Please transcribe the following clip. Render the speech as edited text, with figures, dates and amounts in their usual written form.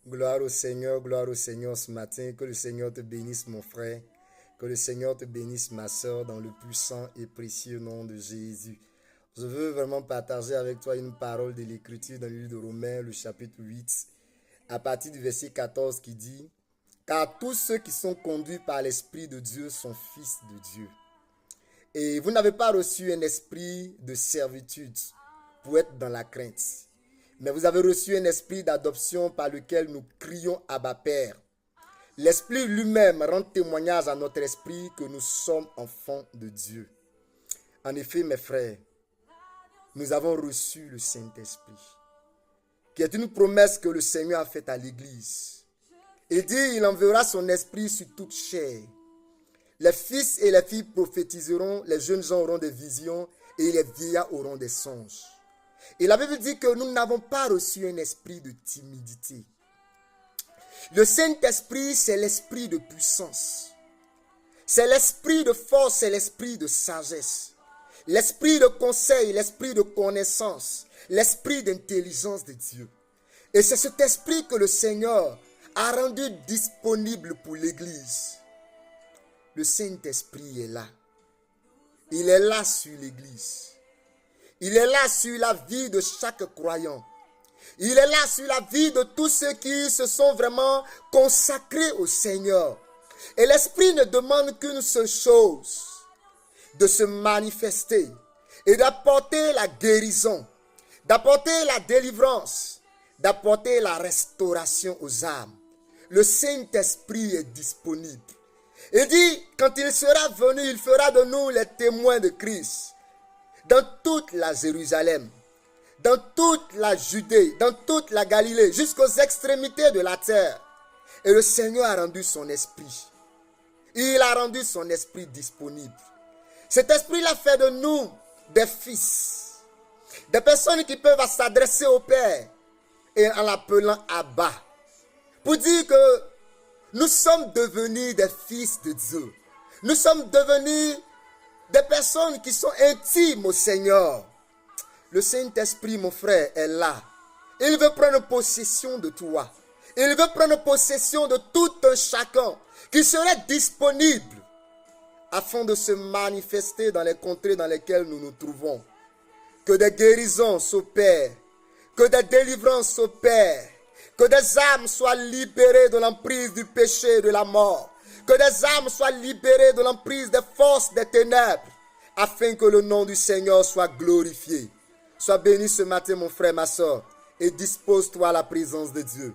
Gloire au Seigneur ce matin. Que le Seigneur te bénisse mon frère. Que le Seigneur te bénisse ma soeur dans le puissant et précieux nom de Jésus. Je veux vraiment partager avec toi une parole de l'Écriture dans le livre de Romains, le chapitre 8, à partir du verset 14 qui dit « Car tous ceux qui sont conduits par l'Esprit de Dieu sont fils de Dieu. Et vous n'avez pas reçu un esprit de servitude pour être dans la crainte. Mais vous avez reçu un esprit d'adoption par lequel nous crions Abba Père. L'Esprit lui-même rend témoignage à notre esprit que nous sommes enfants de Dieu. En effet, mes frères, nous avons reçu le Saint-Esprit, qui est une promesse que le Seigneur a faite à l'Église. Il dit, il enverra son esprit sur toute chair. Les fils et les filles prophétiseront, les jeunes gens auront des visions et les vieillards auront des songes. Et la Bible dit que nous n'avons pas reçu un esprit de timidité. Le Saint-Esprit, c'est l'esprit de puissance. C'est l'esprit de force, c'est l'esprit de sagesse. L'esprit de conseil, l'esprit de connaissance, l'esprit d'intelligence de Dieu. Et c'est cet esprit que le Seigneur a rendu disponible pour l'Église. Le Saint-Esprit est là. Il est là sur l'Église. Il est là sur la vie de chaque croyant. Il est là sur la vie de tous ceux qui se sont vraiment consacrés au Seigneur. Et l'Esprit ne demande qu'une seule chose, de se manifester et d'apporter la guérison, d'apporter la délivrance, d'apporter la restauration aux âmes. Le Saint-Esprit est disponible. Il dit, quand il sera venu, il fera de nous les témoins de Christ. Dans toute la Jérusalem, dans toute la Judée, dans toute la Galilée, jusqu'aux extrémités de la terre. Et le Seigneur a rendu son esprit. Il a rendu son esprit disponible. Cet esprit-là fait de nous des fils. Des personnes qui peuvent s'adresser au Père et en l'appelant Abba. Pour dire que nous sommes devenus des fils de Dieu. Nous sommes devenus des personnes qui sont intimes au Seigneur. Le Saint-Esprit, mon frère, est là. Il veut prendre possession de toi. Il veut prendre possession de tout un chacun qui serait disponible afin de se manifester dans les contrées dans lesquelles nous nous trouvons. Que des guérisons s'opèrent, que des délivrances s'opèrent, que des âmes soient libérées de l'emprise du péché et de la mort. Que des âmes soient libérées de l'emprise des forces des ténèbres, afin que le nom du Seigneur soit glorifié. Sois béni ce matin, mon frère, ma soeur, et dispose-toi à la présence de Dieu.